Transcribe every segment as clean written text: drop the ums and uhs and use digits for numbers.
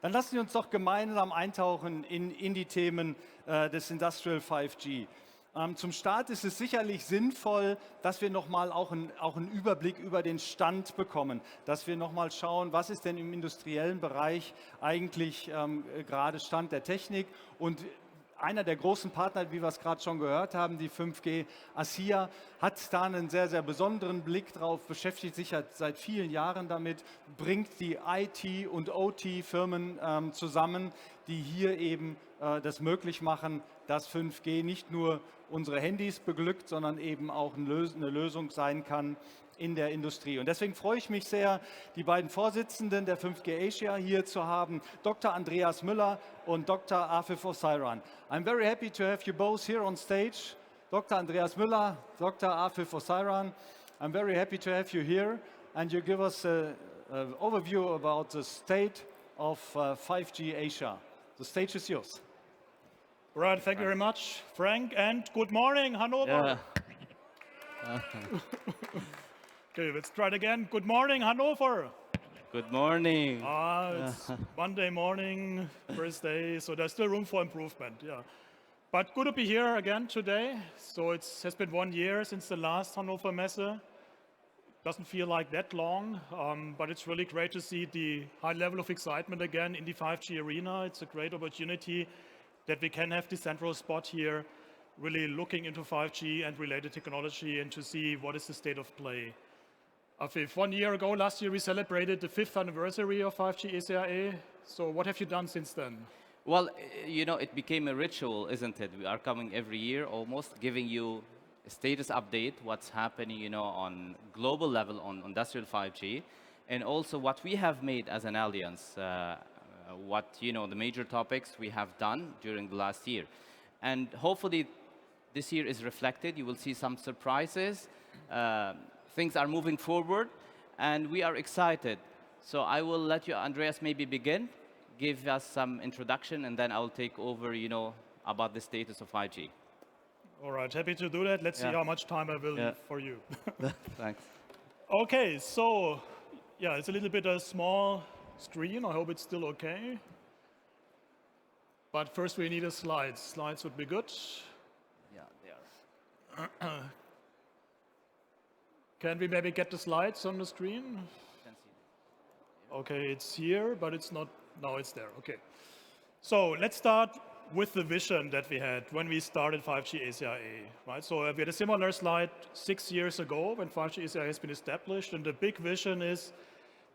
Dann lassen Sie uns doch gemeinsam eintauchen in die Themen des Industrial 5G. Zum Start ist es sicherlich sinnvoll, dass wir nochmal auch einen Überblick über den Stand bekommen, dass wir nochmal schauen, was ist denn im industriellen Bereich eigentlich gerade Stand der Technik und einer der großen Partner, wie wir es gerade schon gehört haben, die 5G ASIA, hat da einen sehr, sehr besonderen Blick drauf, beschäftigt sich seit vielen Jahren damit, bringt die IT- und OT-Firmen zusammen, die hier eben das möglich machen, dass 5G nicht nur unsere Handys beglückt, sondern eben auch eine Lösung sein kann in der Industrie. Und deswegen freue ich mich sehr, die beiden Vorsitzenden der 5G Asia hier zu haben, Dr. Andreas Mueller und Dr. Afif Osseiran. I'm very happy to have you both here on stage. Dr. Andreas Mueller, Dr. Afif Osseiran, I'm very happy to have you here and you give us an overview about the state of 5G Asia. The stage is yours. Right, thank you very much, Frank, and good morning, Hannover. Yeah. Okay, let's try it again. Good morning, Hannover. Good morning. It's Monday morning, first day, so there's still room for improvement, yeah. But good to be here again today. So it has been 1 year since the last Hannover Messe. Doesn't feel like that long, but it's really great to see the high level of excitement again in the 5G arena. It's a great opportunity that we can have the central spot here, really looking into 5G and related technology and to see what is the state of play. Afif, 1 year ago, last year, we celebrated the 5th anniversary of 5G ACIA. So what have you done since then? Well, you know, it became a ritual, isn't it? We are coming every year almost, giving you a status update, what's happening, you know, on global level on industrial 5G, and also what we have made as an alliance, what, you know, the major topics we have done during the last year. And hopefully this year is reflected. You will see some surprises. Things are moving forward, and we are excited. So I will let you, Andreas, maybe begin, give us some introduction, and then I will take over, you know, about the status of 5G. All right, happy to do that. Let's see how much time I will leave for you. Thanks. Okay, so yeah, it's a little bit a small screen. I hope it's still okay. But first we need a slide. Slides would be good. Yeah, they are. Can we maybe get the slides on the screen? Okay, it's here, but it's not, now it's there, okay. So let's start with the vision that we had when we started 5G ACIA, right? So we had a similar slide 6 years ago when 5G ACIA has been established, and the big vision is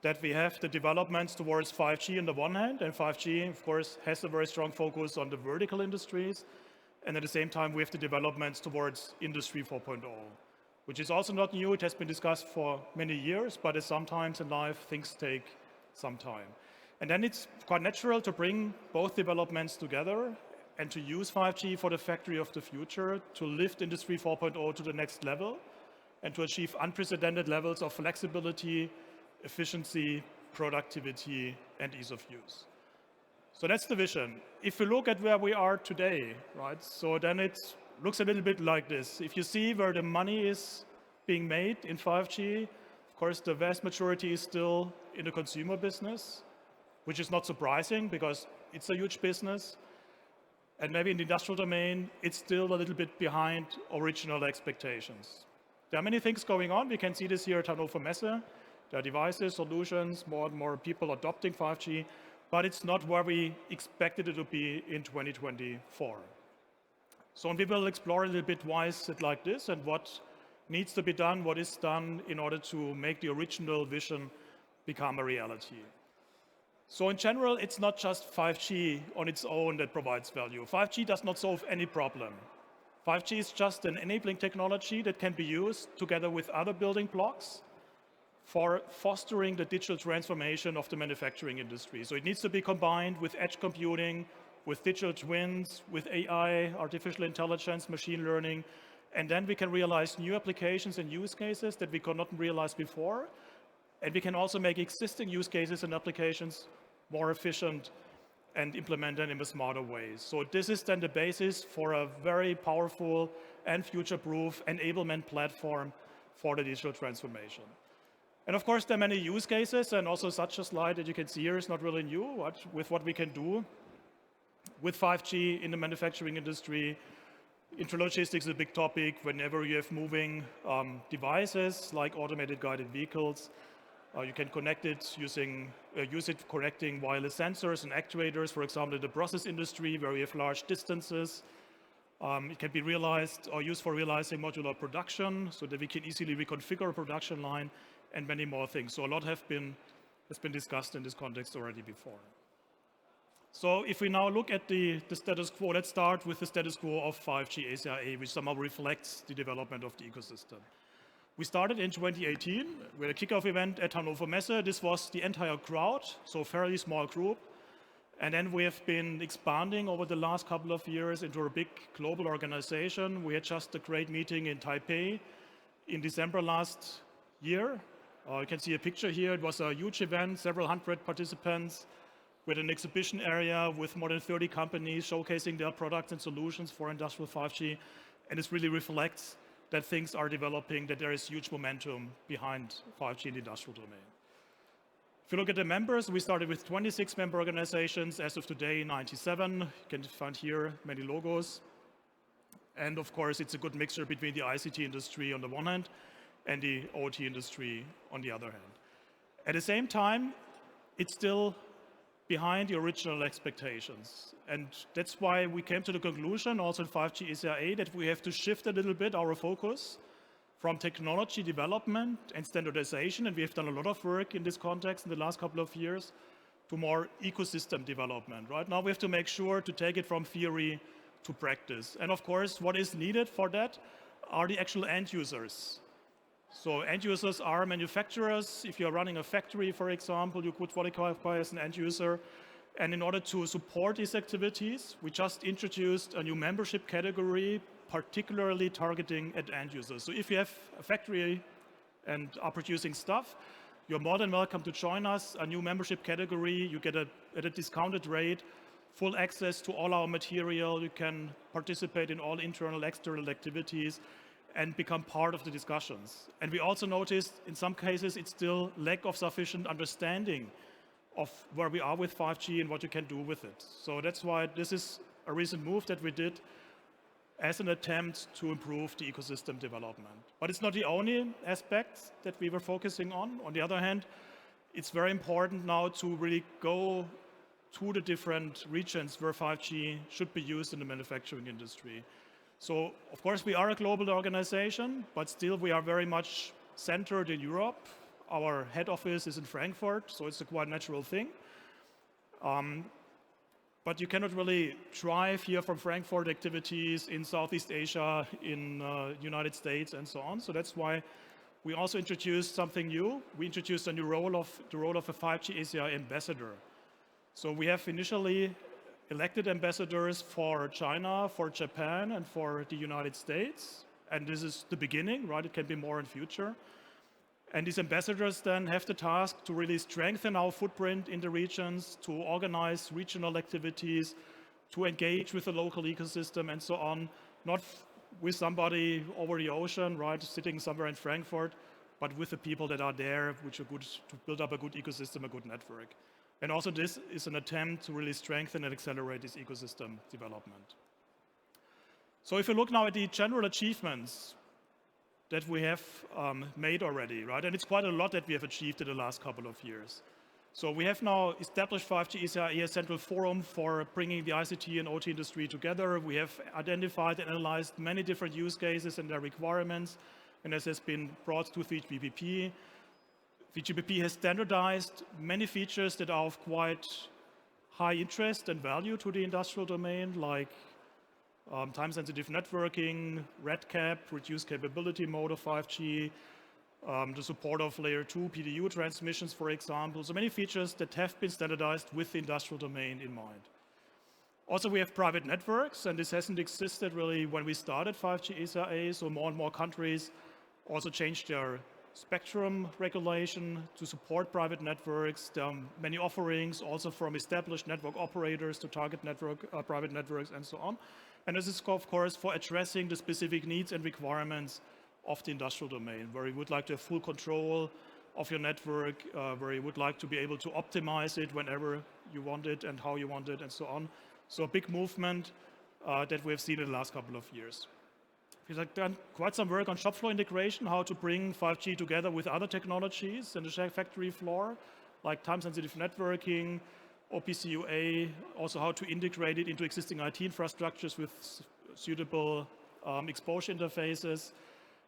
that we have the developments towards 5G on the one hand, and 5G, of course, has a very strong focus on the vertical industries, and at the same time, we have the developments towards Industry 4.0, which is also not new. It has been discussed for many years, but as sometimes in life, things take some time. And then it's quite natural to bring both developments together and to use 5G for the factory of the future, to lift Industry 4.0 to the next level, and to achieve unprecedented levels of flexibility, efficiency, productivity, and ease of use. So that's the vision. If we look at where we are today, right, so then it looks a little bit like this. If you see where the money is being made in 5G, of course, the vast majority is still in the consumer business, which is not surprising because it's a huge business. And maybe in the industrial domain, it's still a little bit behind original expectations. There are many things going on. We can see this here at Hannover Messe. There are devices, solutions, more and more people adopting 5G, but it's not where we expected it to be in 2024. So we will explore a little bit why is it like this and what needs to be done, what is done in order to make the original vision become a reality. So in general, it's not just 5G on its own that provides value. 5G does not solve any problem. 5G is just an enabling technology that can be used together with other building blocks for fostering the digital transformation of the manufacturing industry. So it needs to be combined with edge computing, with digital twins, with AI, artificial intelligence, machine learning, and then we can realize new applications and use cases that we could not realize before. And we can also make existing use cases and applications more efficient and implement them in a smarter way. So this is then the basis for a very powerful and future-proof enablement platform for the digital transformation. And of course, there are many use cases, and also such a slide that you can see here is not really new, with what we can do with 5G in the manufacturing industry. Intralogistics is a big topic whenever you have moving devices like automated guided vehicles. You can connect it use it connecting wireless sensors and actuators, for example, in the process industry where we have large distances. It can be realized or used for realizing modular production so that we can easily reconfigure a production line and many more things. So a lot has been discussed in this context already before. So if we now look at the status quo, let's start with the status quo of 5G ACIA, which somehow reflects the development of the ecosystem. We started in 2018 with a kickoff event at Hannover Messe. This was the entire crowd, so a fairly small group. And then we have been expanding over the last couple of years into a big global organization. We had just a great meeting in Taipei in December last year. You can see a picture here. It was a huge event, several hundred participants with an exhibition area with more than 30 companies showcasing their products and solutions for industrial 5G. And this really reflects that things are developing, that there is huge momentum behind 5G in the industrial domain. If you look at the members, we started with 26 member organizations. As of today, 97. You can find here many logos. And of course, it's a good mixture between the ICT industry on the one hand and the OT industry on the other hand. At the same time, it's still behind the original expectations. And that's why we came to the conclusion, also in 5G ACIA, that we have to shift a little bit our focus from technology development and standardization, and we have done a lot of work in this context in the last couple of years, to more ecosystem development. Right now we have to make sure to take it from theory to practice. And of course, what is needed for that are the actual end users. So end users are manufacturers. If you're running a factory, for example, you could qualify as an end user. And in order to support these activities, we just introduced a new membership category, particularly targeting at end users. So if you have a factory and are producing stuff, you're more than welcome to join us, a new membership category. You get at a discounted rate, full access to all our material. You can participate in all internal, external activities and become part of the discussions. And we also noticed in some cases it's still lack of sufficient understanding of where we are with 5G and what you can do with it. So that's why this is a recent move that we did as an attempt to improve the ecosystem development. But it's not the only aspect that we were focusing on. On the other hand, it's very important now to really go to the different regions where 5G should be used in the manufacturing industry. So, of course, we are a global organization, but still we are very much centered in Europe. Our head office is in Frankfurt, so it's a quite natural thing. But you cannot really drive here from Frankfurt activities in Southeast Asia, in United States, and so on. So that's why we also introduced something new. We introduced a new role of a 5G ACI ambassador. So we have initially elected ambassadors for China, for Japan, and for the United States. And this is the beginning, right? It can be more in future. And these ambassadors then have the task to really strengthen our footprint in the regions, to organize regional activities, to engage with the local ecosystem and so on, not with somebody over the ocean, right, sitting somewhere in Frankfurt, but with the people that are there, which are good to build up a good ecosystem, a good network. And also this is an attempt to really strengthen and accelerate this ecosystem development. So if you look now at the general achievements that we have made already, right? And it's quite a lot that we have achieved in the last couple of years. So we have now established 5G ACIA as a central forum for bringing the ICT and OT industry together. We have identified and analyzed many different use cases and their requirements, and this has been brought to VGBP. VGBP has standardized many features that are of quite high interest and value to the industrial domain, like time-sensitive networking, RedCap, reduced capability mode of 5G, the support of layer 2 PDU transmissions, for example. So many features that have been standardized with the industrial domain in mind. Also, we have private networks, and this hasn't existed really when we started 5G ACIA, so more and more countries also changed their spectrum regulation to support private networks. There are many offerings also from established network operators to target private networks and so on. And this is, of course, for addressing the specific needs and requirements of the industrial domain, where we would like to have full control of your network, where you would like to be able to optimize it whenever you want it and how you want it and so on. So a big movement that we've seen in the last couple of years. We've done quite some work on shop floor integration, how to bring 5G together with other technologies in the factory floor, like time-sensitive networking, OPC UA, also how to integrate it into existing IT infrastructures with suitable exposure interfaces.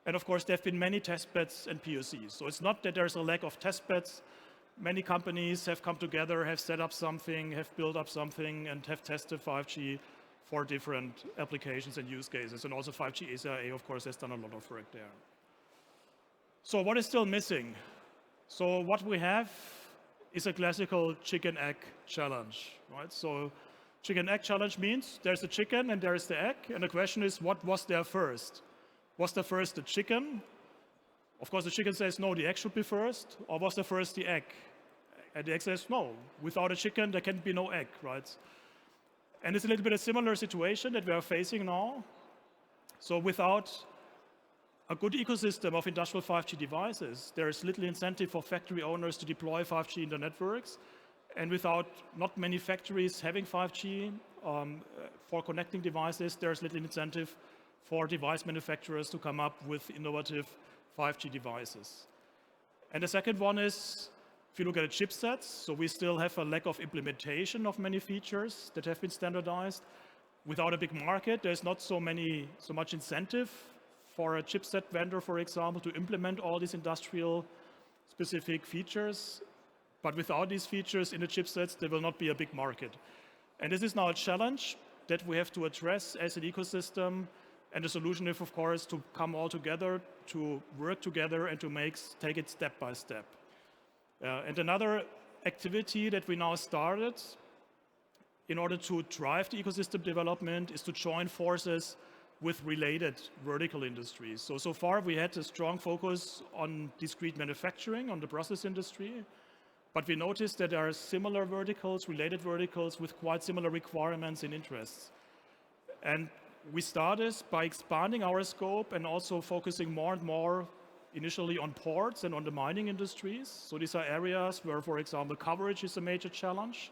And of course, there have been many test beds and POCs. So it's not that there's a lack of test beds. Many companies have come together, have set up something, have built up something, and have tested 5G for different applications and use cases. And also 5G ASIA, of course, has done a lot of work there. So what is still missing? So what we have is a classical chicken-egg challenge, right? So chicken-egg challenge means there's a chicken and there's the egg, and the question is, what was there first? Was there first the chicken? Of course, the chicken says, no, the egg should be first. Or was there first the egg? And the egg says, no, without a chicken, there can be no egg, right? And it's a little bit a similar situation that we are facing now. So without a good ecosystem of industrial 5G devices, there is little incentive for factory owners to deploy 5G in their networks. And without not many factories having 5G for connecting devices, there's little incentive for device manufacturers to come up with innovative 5G devices. And the second one is, if you look at the chipsets, so we still have a lack of implementation of many features that have been standardized. Without a big market, there's not so much incentive for a chipset vendor, for example, to implement all these industrial specific features. But without these features in the chipsets, there will not be a big market. And this is now a challenge that we have to address as an ecosystem. And the solution is, of course, to come all together, to work together, and to take it step by step. And another activity that we now started in order to drive the ecosystem development is to join forces with related vertical industries. So far we had a strong focus on discrete manufacturing, on the process industry, but we noticed that there are similar verticals, related verticals with quite similar requirements and interests. And we started by expanding our scope and also focusing more and more initially on ports and on the mining industries. So these are areas where, for example, coverage is a major challenge.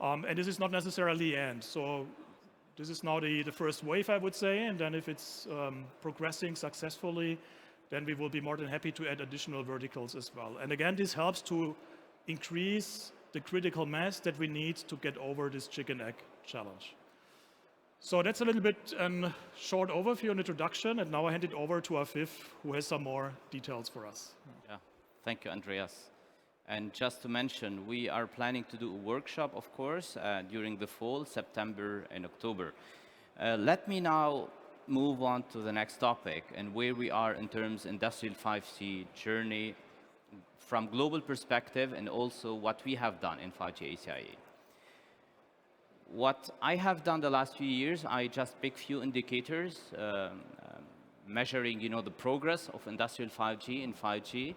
And this is not necessarily the end. So this is now the first wave, I would say, and then if it's progressing successfully, then we will be more than happy to add additional verticals as well. And again, this helps to increase the critical mass that we need to get over this chicken-egg challenge. So that's a little bit a short overview and introduction, and now I hand it over to Afif, who has some more details for us. Yeah, thank you, Andreas. And just to mention, we are planning to do a workshop, of course, during the fall, September and October. Let me now move on to the next topic and where we are in terms of industrial 5G journey from global perspective and also what we have done in 5G ACIA. What I have done the last few years, I just pick few indicators measuring, the progress of industrial 5G in 5G.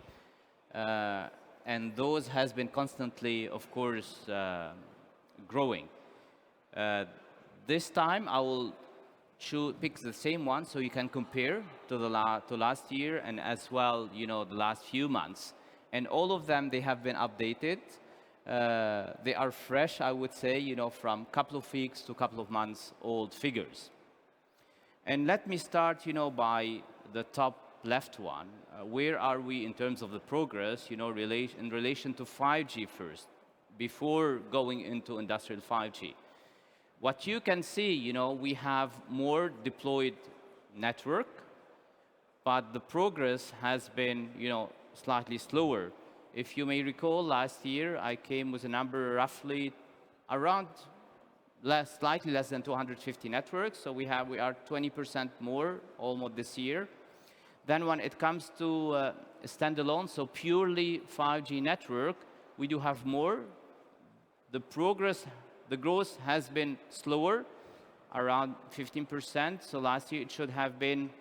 And those has been constantly, of course, growing. This time I will pick the same one so you can compare to last year and as well, the last few months. And all of them, they have been updated. They are fresh, I would say, from a couple of weeks to a couple of months old figures. And let me start, by the top left one. Where are we in terms of the progress, in relation to 5G first, before going into industrial 5G? What you can see, we have more deployed network, but the progress has been, slightly slower. If you may recall, last year I came with a number roughly around slightly less than 250 networks. So we are 20% more almost this year. Then when it comes to standalone, so purely 5G network, we do have more. The growth has been slower, around 15%. So last year it should have been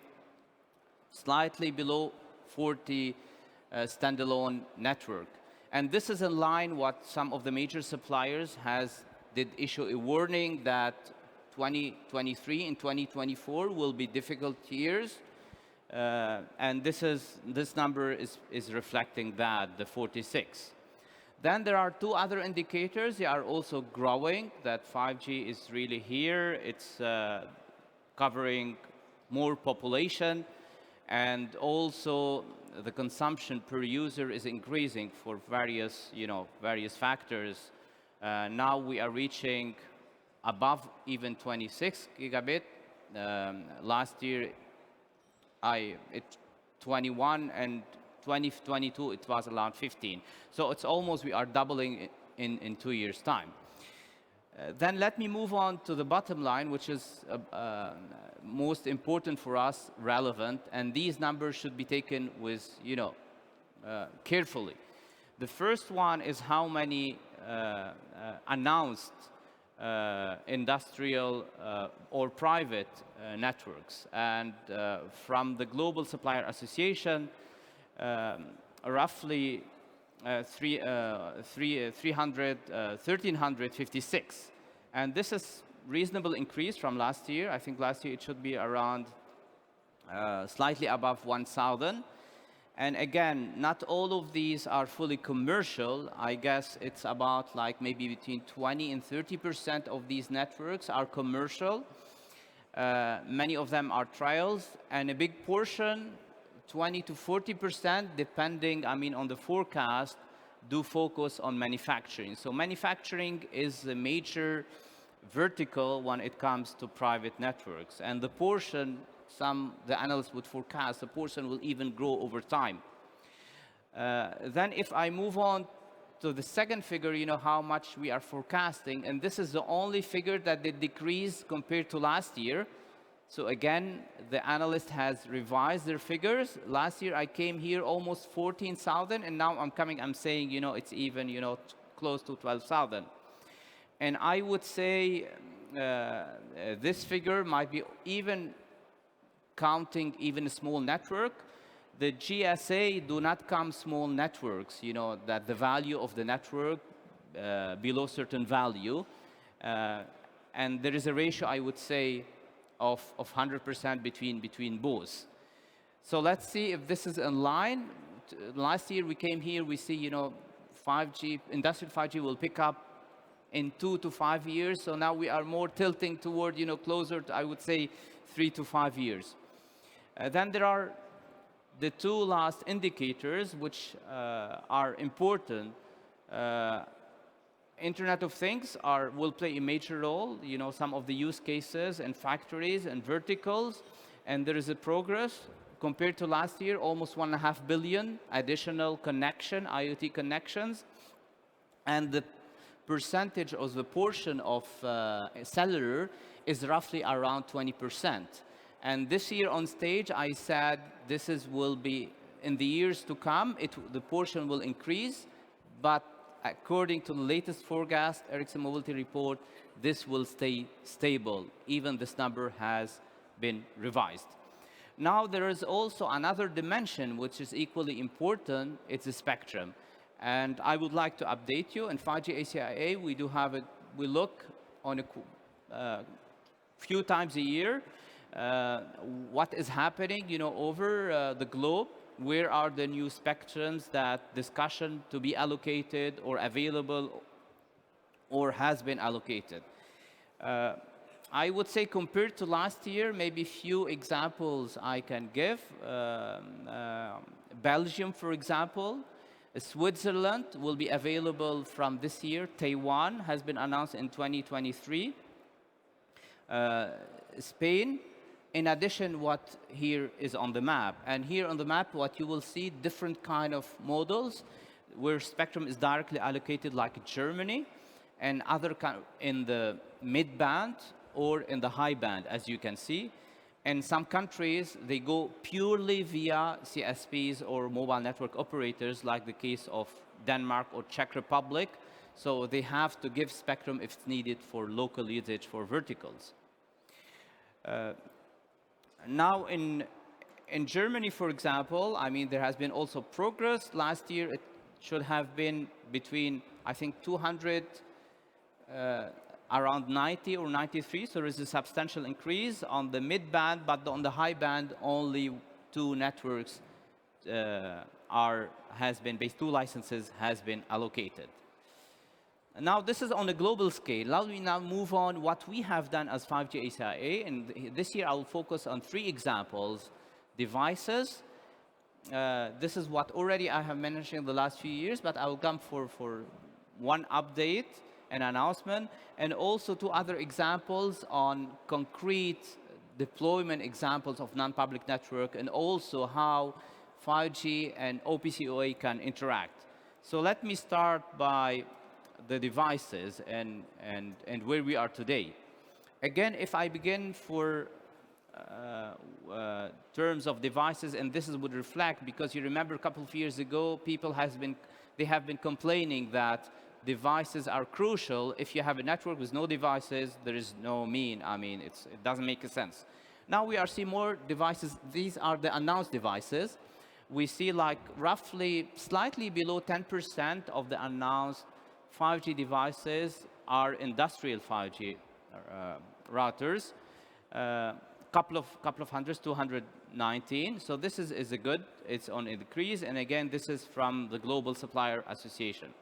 slightly below 40 standalone network. And this is in line what some of the major suppliers did issue a warning that 2023 and 2024 will be difficult years And this number is reflecting that, the 46. Then there are two other indicators. They are also growing, that 5G is really here. It's covering more population, and also the consumption per user is increasing for various, various factors. Now we are reaching above even 26 gigabit. Last year, 21, and 2022 it was around 15. So it's almost, we are doubling in 2 years' time. Then let me move on to the bottom line, which is most important for us, relevant, and these numbers should be taken with, carefully. The first one is how many announced industrial or private networks. And from the Global Supplier Association, roughly 1,356. And this is reasonable increase from last year. I think last year it should be around slightly above 1,000. And again, not all of these are fully commercial. I guess it's about like maybe between 20 and 30% of these networks are commercial. Many of them are trials, and a big portion, 20 to 40%, depending, on the forecast, do focus on manufacturing. So manufacturing is a major vertical when it comes to private networks. And the portion, the analysts would forecast, the portion will even grow over time. Then if I move on to the second figure, how much we are forecasting, and this is the only figure that did decrease compared to last year. So again, the analyst has revised their figures. Last year I came here almost 14,000, and now I'm saying, it's even, close to 12,000. And I would say this figure might be even counting even a small network. The GSA do not count small networks, that the value of the network below certain value. And there is a ratio, I would say, of 100% between both. So let's see if this is in line. Last year we came here, we see, 5G, industrial 5G will pick up in 2 to 5 years. So now we are more tilting toward, closer to, I would say, 3 to 5 years. Then there are the two last indicators which are important. Internet of Things will play a major role, some of the use cases and factories and verticals, and there is a progress compared to last year, almost 1.5 billion additional IoT connections, and the percentage of the portion of cellular is roughly around 20%. And this year on stage, I said will be, in the years to come, the portion will increase, but according to the latest forecast, Ericsson Mobility Report, this will stay stable. Even this number has been revised. Now there is also another dimension which is equally important. It's the spectrum. And I would like to update you. In 5G ACIA, we look on a few times a year what is happening, over the globe. Where are the new spectrums that discussion to be allocated or available or has been allocated? I would say compared to last year, maybe few examples I can give. Belgium, for example. Switzerland will be available from this year. Taiwan has been announced in 2023. Spain. In addition, what here is on the map. And here on the map, what you will see, different kind of models where spectrum is directly allocated, like Germany, and other in the mid-band or in the high band, as you can see. And some countries, they go purely via CSPs or mobile network operators, like the case of Denmark or Czech Republic. So they have to give spectrum if it's needed for local usage for verticals. Now in Germany, for example, there has been also progress. Last year, it should have been between, I think, 200, around 90 or 93. So there is a substantial increase on the mid-band, but on the high band, only two networks two licenses has been allocated. Now, this is on a global scale. Now we move on what we have done as 5G ACIA, and this year I'll focus on 3 examples. Devices, this is what already I have mentioned in the last few years, but I will come for one update, an announcement, and also 2 other examples on concrete deployment examples of non-public network, and also how 5G and OPCOA can interact. So let me start by the devices and where we are today. Again, if I begin for terms of devices, and this would reflect, because you remember a couple of years ago, people have been complaining that devices are crucial. If you have a network with no devices, there is no mean. I mean, it doesn't make sense. Now we are seeing more devices. These are the announced devices. We see like roughly slightly below 10% of the announced 5G devices are industrial 5G routers. Couple of hundreds, 219. So this is a good. It's on a decrease. And again, this is from the Global Supplier Association.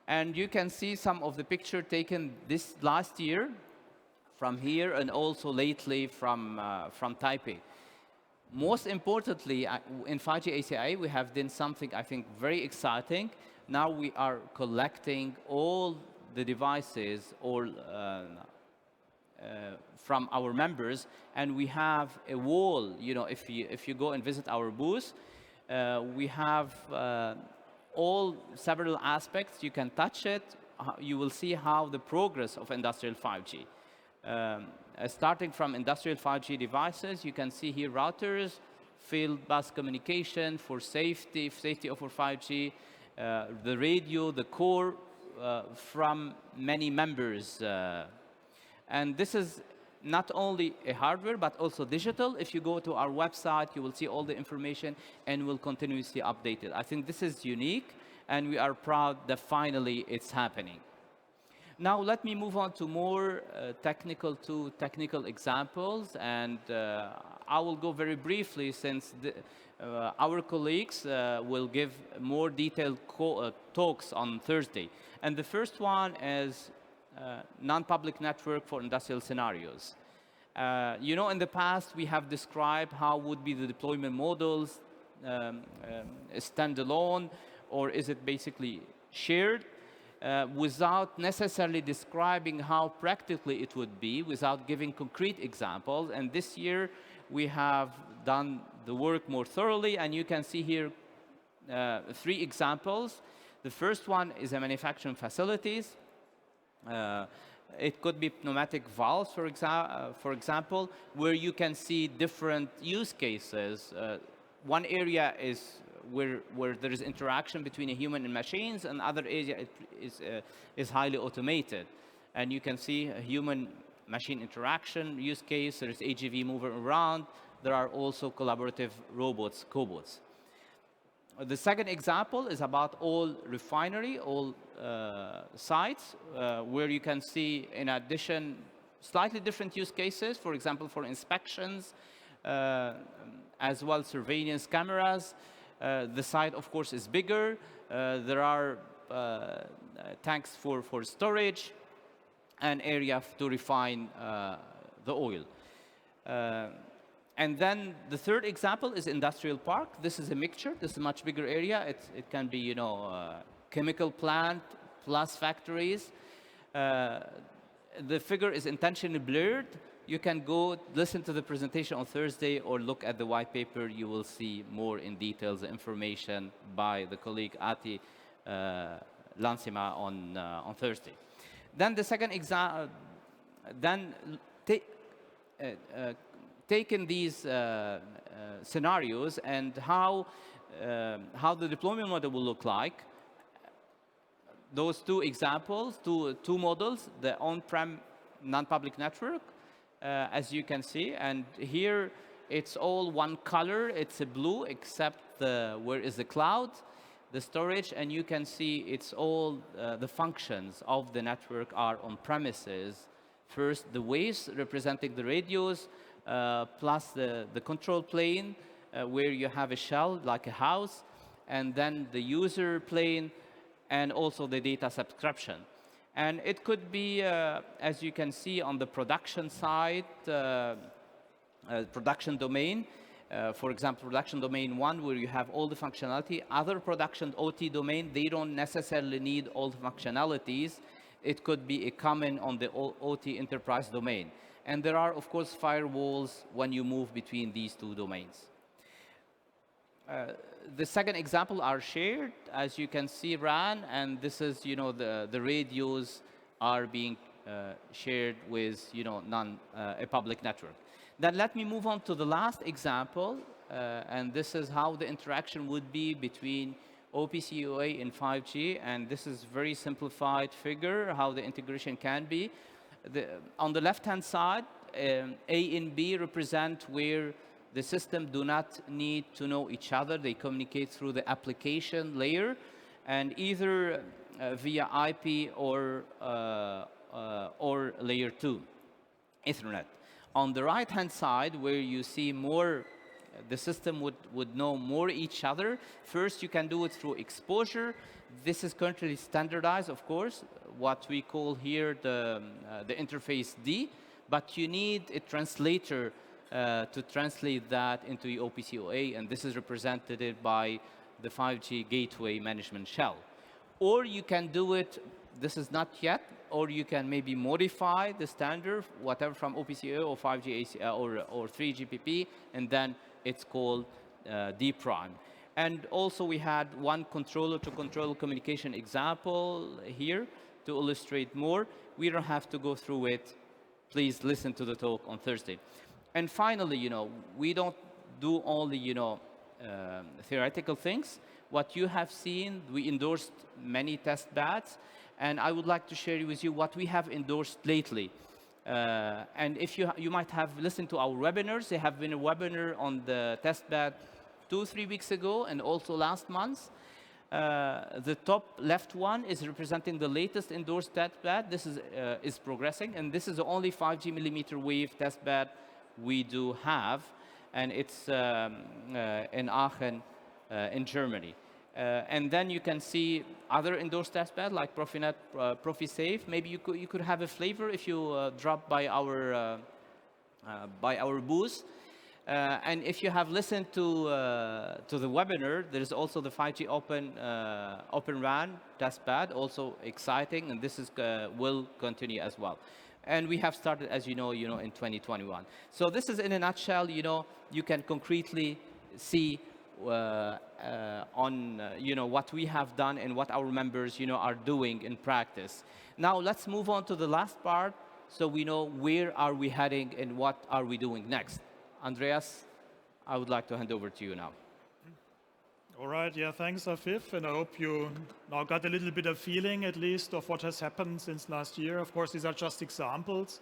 And you can see some of the picture taken this last year from here, and also lately from Taipei. Most importantly, in 5G ACIA, we have done something I think very exciting. Now we are collecting all the devices from our members, and we have a wall. You know, if you go and visit our booth, we have all several aspects. You can touch it. You will see how the progress of industrial 5G. Starting from industrial 5G devices, you can see here routers, field bus communication for safety over 5G, the radio, the core from many members. And this is not only a hardware, but also digital. If you go to our website, you will see all the information and will continuously update it. I think this is unique, and we are proud that finally it's happening. Now let me move on to more technical examples, and I will go very briefly, since our colleagues will give more detailed talks on Thursday. And the first one is non-public network for industrial scenarios. You know, in the past we have described how would be the deployment models, standalone, or is it basically shared? Without necessarily describing how practically it would be, without giving concrete examples. And this year, we have done the work more thoroughly, and you can see here 3 examples. The first one is a manufacturing facilities. It could be pneumatic valves, for example, where you can see different use cases. One area is where there is interaction between a human and machines, and other area is highly automated. And you can see a human-machine interaction use case. There is AGV moving around. There are also collaborative robots, cobots. The second example is about all refinery, all sites, where you can see, in addition, slightly different use cases, for example, for inspections, as well surveillance cameras. The site, of course, is bigger. There are tanks for storage, and area to refine the oil. And then the third example is industrial park. This is a mixture. This is a much bigger area. It can be, you know, chemical plant plus factories. The figure is intentionally blurred. You can go listen to the presentation on Thursday or look at the white paper. You will see more in details information by the colleague Ati Lansima on Thursday. Then the second example, taking these scenarios and how the deployment model will look like. Those 2 examples, two models, the on-prem non-public network, as you can see, and here it's all one color. It's a blue, except where is the cloud, the storage, and you can see it's all the functions of the network are on premises. First, the waves representing the radios, plus the control plane, where you have a shell, like a house, and then the user plane, and also the data subscription. And it could be, as you can see on the production side, production domain. For example, production domain 1, where you have all the functionality. Other production OT domain, they don't necessarily need all the functionalities. It could be a common on the OT enterprise domain. And there are, of course, firewalls when you move between these two domains. The second example are shared. As you can see, RAN, and this is, the radios are being shared with, a public network. Then let me move on to the last example, and this is how the interaction would be between OPC UA and 5G, and this is very simplified figure, how the integration can be. On the left-hand side, A and B represent where the system do not need to know each other. They communicate through the application layer, and either via IP or layer 2, Ethernet. On the right-hand side, where you see more, the system would know more each other. First, you can do it through exposure. This is currently standardized, of course, what we call here the interface D, but you need a translator to translate that into the OPC UA, and this is represented by the 5G gateway management shell. Or you can do it, this is not yet, or you can maybe modify the standard, whatever from OPC UA or 5G ACL or 3GPP, and then it's called D prime. And also we had one controller-to-controller communication example here to illustrate more. We don't have to go through it. Please listen to the talk on Thursday. And finally, we don't do only, theoretical things. What you have seen, we endorsed many test beds, and I would like to share with you what we have endorsed lately. And if you might have listened to our webinars, there have been a webinar on the test bed 2-3 weeks ago, and also last month. The top left one is representing the latest endorsed test bed. This is progressing, and this is the only 5G millimeter wave test bed we do have, and it's in Aachen, in Germany. And then you can see other endorsed test bed like Profinet, ProfiSafe. Maybe you could have a flavor if you drop by our booth. And if you have listened to the webinar, there is also the 5G Open RAN test bed, also exciting, and this is will continue as well. And we have started, as you know, in 2021. So this is in a nutshell. You can concretely see on what we have done and what our members are doing in practice. Now let's move on to the last part, so we know where are we heading and what are we doing next. Andreas, I would like to hand over to you now. All right, yeah, thanks, Afif, and I hope you now got a little bit of feeling, at least, of what has happened since last year. Of course, these are just examples.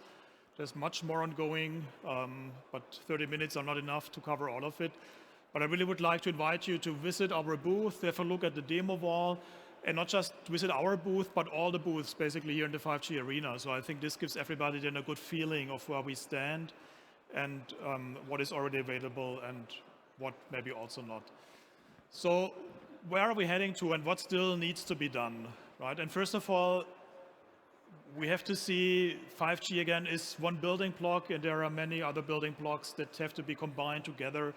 There's much more ongoing, but 30 minutes are not enough to cover all of it. But I really would like to invite you to visit our booth, have a look at the demo wall, and not just visit our booth, but all the booths basically here in the 5G arena. So I think this gives everybody then a good feeling of where we stand and what is already available and what maybe also not. So where are we heading to and what still needs to be done, right? And first of all, we have to see 5G again is one building block, and there are many other building blocks that have to be combined together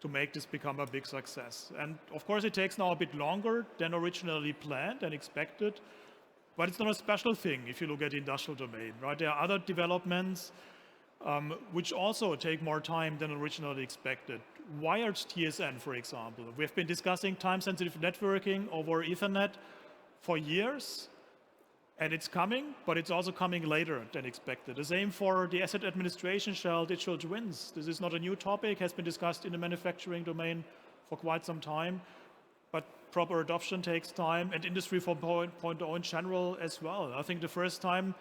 to make this become a big success. And of course, it takes now a bit longer than originally planned and expected, but it's not a special thing if you look at the industrial domain, right? There are other developments which also take more time than originally expected. Wired TSN, for example. We've been discussing time-sensitive networking over Ethernet for years, and it's coming, but it's also coming later than expected. The same for the asset administration shell, digital twins. This is not a new topic, has been discussed in the manufacturing domain for quite some time, but proper adoption takes time, and Industry 4.0 in general as well. I think the first time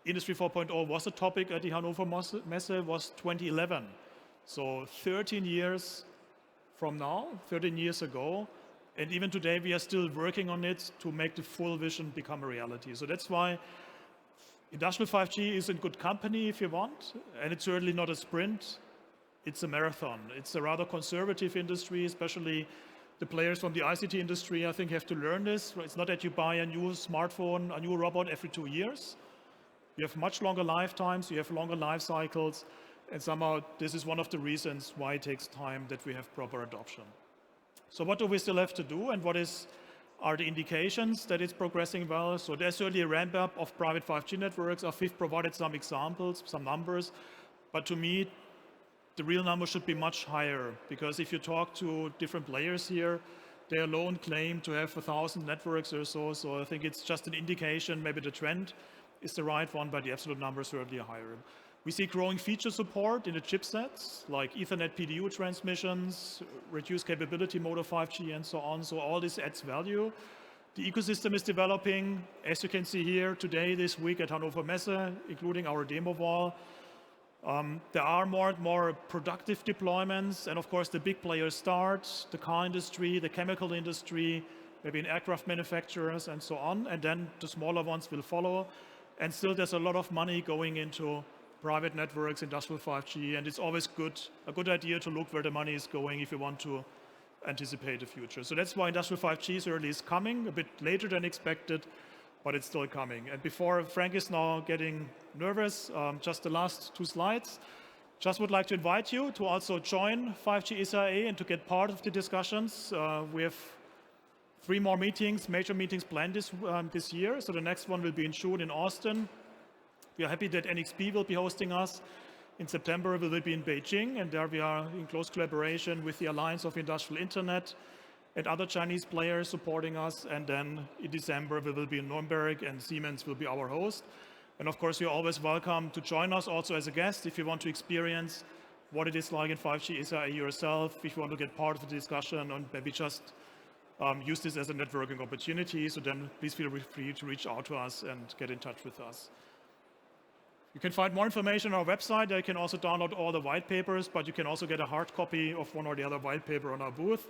Industry 4.0 was a topic at the Hannover Messe was 2011. So 13 years from now, 13 years ago, and even today we are still working on it to make the full vision become a reality. So that's why industrial 5G is in good company if you want, and it's certainly not a sprint. it's a marathon. It's a rather conservative industry, especially the players from the ICT industry, I think, have to learn this. It's not that you buy a new smartphone, a new robot every 2 years. You have much longer lifetimes, you have longer life cycles, and somehow this is one of the reasons why it takes time that we have proper adoption. So what do we still have to do, and what are the indications that it's progressing well? So there's certainly a ramp up of private 5G networks. Afif provided some examples, some numbers, but to me, the real number should be much higher, because if you talk to different players here, they alone claim to have 1,000 networks or so. So I think it's just an indication, maybe the trend is the right one, but the absolute number is certainly higher. We see growing feature support in the chipsets, like Ethernet PDU transmissions, reduced capability mode of 5G, and so on. So all this adds value. The ecosystem is developing, as you can see here today, this week at Hannover Messe, including our demo wall. There are more and more productive deployments, and of course the big players start, the car industry, the chemical industry, maybe in aircraft manufacturers and so on, and then the smaller ones will follow. And still there's a lot of money going into private networks, industrial 5G, and it's always a good idea to look where the money is going if you want to anticipate the future. So that's why industrial 5G certainly is coming, a bit later than expected, but it's still coming. And before Frank is now getting nervous, just the last 2 slides. Just would like to invite you to also join 5G SIA and to get part of the discussions. We have 3 more meetings, major meetings planned this year. So the next one will be in June in Austin. We are happy that NXP will be hosting us. In September, we will be in Beijing, and there we are in close collaboration with the Alliance of Industrial Internet and other Chinese players supporting us. And then in December, we will be in Nuremberg, and Siemens will be our host. And of course, you're always welcome to join us also as a guest if you want to experience what it is like in 5G SIA yourself, if you want to get part of the discussion and maybe just use this as a networking opportunity. So then please feel free to reach out to us and get in touch with us. You can find more information on our website. There you can also download all the white papers, but you can also get a hard copy of one or the other white paper on our booth.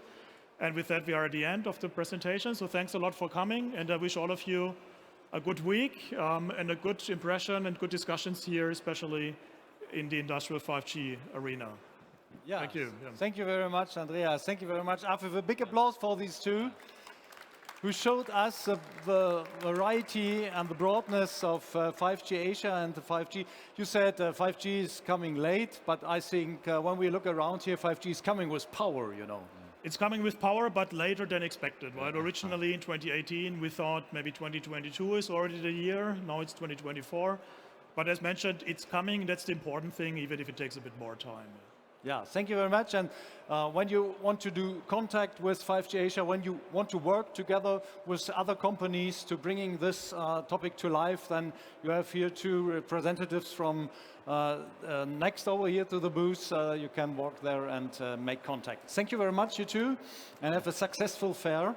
And with that, we are at the end of the presentation. So thanks a lot for coming, and I wish all of you a good week and a good impression and good discussions here, especially in the industrial 5G arena. Yeah. Thank you. Yeah. Thank you very much, Andreas. Thank you very much, Afif. A big applause for these two, who showed us the variety and the broadness of 5G Asia and the 5G. You said 5G is coming late, but I think when we look around here, 5G is coming with power, you know. It's coming with power, but later than expected, right? Originally in 2018, we thought maybe 2022 is already the year. Now it's 2024. But as mentioned, it's coming. That's the important thing, even if it takes a bit more time. Yeah, thank you very much. And when you want to do contact with 5G Asia, when you want to work together with other companies to bringing this topic to life, then you have here 2 representatives from next over here to the booth. You can walk there and make contact. Thank you very much, you two, and have a successful fair.